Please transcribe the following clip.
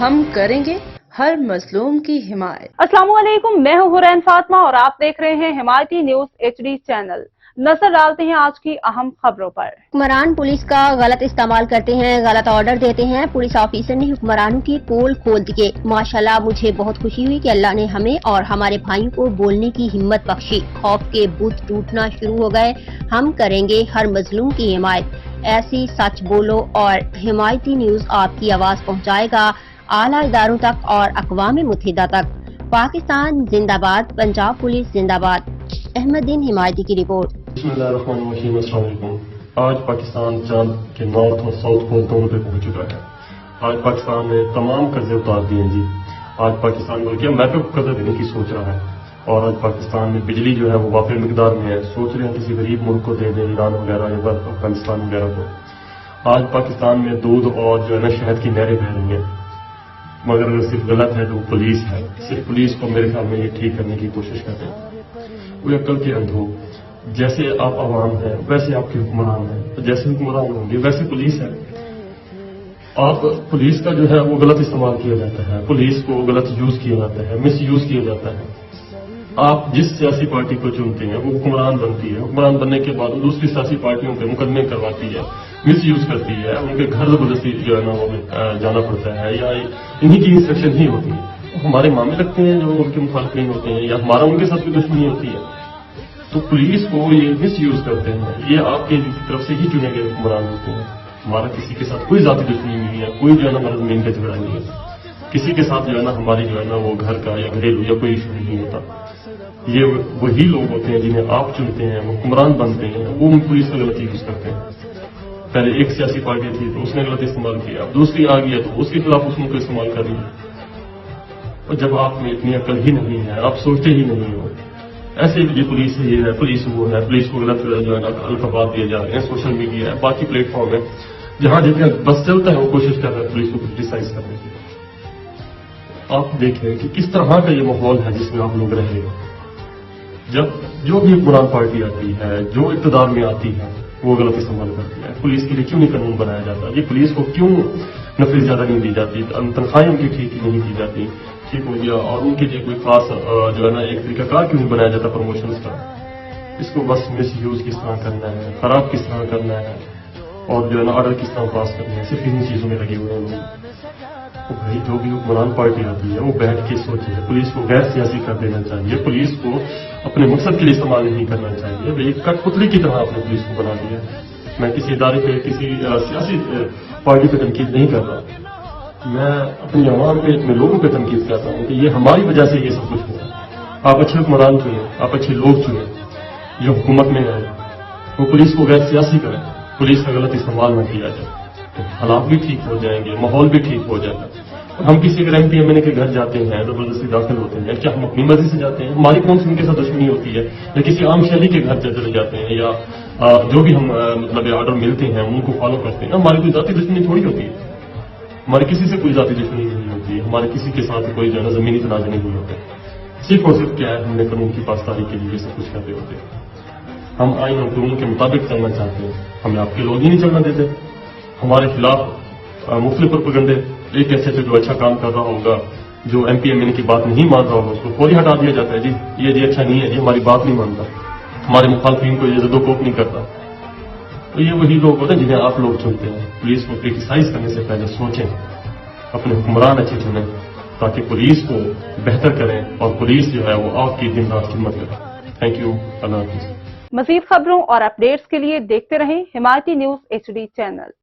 ہم کریں گے ہر مظلوم کی حمایت۔ السلام علیکم، میں ہوں حرین فاطمہ اور آپ دیکھ رہے ہیں حمایتی نیوز HD چینل۔ نظر ڈالتے ہیں آج کی اہم خبروں پر۔ حکمران پولیس کا غلط استعمال کرتے ہیں، غلط آرڈر دیتے ہیں۔ پولیس آفیسر نے حکمرانوں کی پول کھول دیے۔ ماشاءاللہ، مجھے بہت خوشی ہوئی کہ اللہ نے ہمیں اور ہمارے بھائیوں کو بولنے کی ہمت بخشی۔ خوف کے بت ٹوٹنا شروع ہو گئے۔ ہم کریں گے ہر مظلوم کی حمایت۔ ایسی سچ بولو اور حمایتی نیوز آپ کی آواز پہنچائے گا اعلیٰ اداروں تک اور اقوام متحدہ تک۔ پاکستان زندہ باد، پنجاب پولیس زندہ باد۔ احمد دین حمایتی کی رپورٹ۔ بسم اللہ الرحمن الرحیم، السلام علیکم۔ آج پاکستان چاند کے نارتھ اور ساؤتھ پول دونوں پہ پہنچ چکا ہے۔ آج پاکستان نے تمام قرضے اتار دیے ہیں جی۔ آج پاکستان بلکہ میپے کو قرضہ دینے کی سوچ رہا ہے، اور آج پاکستان میں بجلی جو ہے وہ وافر مقدار میں ہے۔ سوچ رہے ہیں کسی غریب ملک کو دے دیں، ایران وغیرہ یا افغانستان وغیرہ کو۔ آج پاکستان میں دودھ اور جو ہے نا شہد کی نہریں بہ رہی ہیں، مگر اگر صرف غلط ہے تو وہ پولیس ہے۔ صرف پولیس کو میرے خیال میں یہ ٹھیک کرنے کی کوشش کرتے ہیں۔ وہ عقل کے اندھو، جیسے آپ عوام ہیں ویسے آپ کے حکمران ہیں، جیسے حکمران ہوں گے ویسے پولیس ہے۔ آپ پولیس کا جو ہے وہ غلط استعمال کیا جاتا ہے، پولیس کو غلط یوز کیا جاتا ہے، مس یوز کیا جاتا ہے۔ آپ جس سیاسی پارٹی کو چنتے ہیں وہ حکمران بنتی ہے، حکمران بننے کے بعد دوسری سیاسی پارٹیوں پہ مقدمے کرواتی ہے، مس یوز کرتی ہے، ان کے گھر زبردستی جو ہے نا وہ جانا پڑتا ہے، یا انہی کی انسٹرکشن ہی ہوتی ہے۔ ہمارے معاملے لگتے ہیں جو ان کے مخالفین ہوتے ہیں، یا ہمارا ان کے ساتھ کوئی دشمنی ہوتی ہے، تو پولیس کو یہ مس یوز کرتے ہیں۔ یہ آپ کی طرف سے ہی چنے گئے حکمران ہوتے ہیں۔ ہمارا کسی کے ساتھ کوئی ذاتی دشمنی نہیں ہے، کوئی جو ہے نا ہمارا زمین کا جھگڑا نہیں ہے، کسی کے ساتھ جو ہے نا ہماری جو ہے نا وہ گھر کا یا گھریلو یا کوئی ایشو نہیں ہوتا۔ یہ وہی لوگ ہوتے ہیں جنہیں آپ چنتے ہیں، وہ حکمران بنتے ہیں، وہ پولیس کا غلط یوز کرتے ہیں۔ پہلے ایک سیاسی پارٹی تھی تو اس نے غلط استعمال کیا، اب دوسری آ گئی ہے تو اس کے خلاف اس کو استعمال کر رہی ہے۔ اور جب آپ میں اتنی عقل ہی نہیں ہے، آپ سوچتے ہی نہیں ہو، ایسے یہ پولیس یہ ہے، پولیس وہ ہے، پولیس کو غلط جو ہے نا القابات دیے جا رہے ہیں۔ سوشل میڈیا ہے، باقی پلیٹ فارم ہے، جہاں جتنا بس چلتا ہے وہ کوشش کر رہا ہے پولیس کو کرٹیسائز کرنے کی۔ آپ دیکھیں کہ کس طرح کا یہ ماحول ہے جس میں آپ لوگ رہ رہے ہیں۔ جب جو بھی حکمران پارٹی آتی ہے، جو اقتدار میں آتی ہے، وہ غلط استعمال کرتی ہے۔ پولیس کے لیے کیوں نہیں قانون بنایا جاتا؟ یہ پولیس کو کیوں نفری زیادہ نہیں دی جاتی؟ تنخواہیں ان کی ٹھیک نہیں کی جاتی؟ ٹھیک ہو گیا، اور ان کے لیے کوئی خاص جو ہے نا ایک طریقہ کار کیوں نہیں بنایا جاتا پروموشنز کا؟ اس کو بس مس یوز کس طرح کرنا ہے، خراب کس طرح کرنا ہے، اور جو ہے نا آرڈر کس طرح پاس کرنا ہے، صرف انہیں چیزوں میں لگے ہوئے ہیں لوگ۔ تو بھائی جو بھی حکمران پارٹی آتی ہے وہ بیٹھ کے سوچے، پولیس کو غیر سیاسی کر دینا چاہیے، پولیس کو اپنے مقصد کے لیے استعمال نہیں کرنا چاہیے۔ بھائی کٹ پتلی کی طرح اپنے پولیس کو بنا دیا۔ میں کسی ادارے پہ کسی سیاسی پارٹی پہ تنقید نہیں کر رہا، میں اپنی عوام پہ اپنے لوگوں پہ تنقید کرتا ہوں کہ یہ ہماری وجہ سے یہ سب کچھ ہوا۔ آپ اچھے حکمران چنیں، آپ اچھے لوگ چنیں جو حکومت میں ہیں، وہ پولیس کو غیر سیاسی کریں، پولیس کا غلط استعمال نہ کیا جائے، تو حالات بھی ٹھیک ہو جائیں گے، ماحول بھی ٹھیک ہو جائے گا۔ ہم کسی اگر MP MLA کے گھر جاتے ہیں، زبردستی داخل ہوتے ہیں، کیا ہم اپنی مرضی سے جاتے ہیں؟ ہماری کون سی ان کے ساتھ دشمنی ہوتی ہے؟ یا کسی عام شہری کے گھر چلے جاتے ہیں، یا جو بھی ہم مطلب آرڈر ملتے ہیں ان کو فالو کرتے ہیں؟ ہماری کوئی ذاتی دشمنی تھوڑی ہوتی ہے، ہماری کسی سے کوئی ذاتی دشمنی نہیں ہوتی ہے، ہمارے کسی کے ساتھ کوئی جو ہے نا زمینی تنازع نہیں ہوتے۔ صرف اور صرف کیا ہے، ہم نے قانون کی پاسداری کے لیے سب کچھ کرتے ہوتے ہیں۔ ہم آئین اور قانون کے مطابق چلنا چاہتے ہیں، ہمیں آپ کے لوگ ہی نہیں چلنا دیتے۔ ہمارے خلاف مختلف پروپیگنڈے، ایک ایسے جو اچھا کام کر رہا ہوگا، جو MP MLA کی بات نہیں مان رہا ہوگا، اس کو فوری ہٹا دیا جاتا ہے۔ جی یہ اچھا نہیں ہے، یہ ہماری بات نہیں مانتا، ہمارے مخالفین کو یہ زد و کوب نہیں کرتا۔ تو یہ وہی لوگ ہوتے ہیں جنہیں آپ لوگ چنتے ہیں۔ پولیس کو کرٹیسائز کرنے سے پہلے سوچیں، اپنے حکمران اچھے چنیں تاکہ پولیس کو بہتر کریں، اور پولیس جو ہے وہ آپ کی دن رات خدمت کرے۔ تھینک یو، اللہ حافظ۔ مزید خبروں اور اپڈیٹس کے لیے دیکھتے رہیں حمایتی نیوز HD چینل۔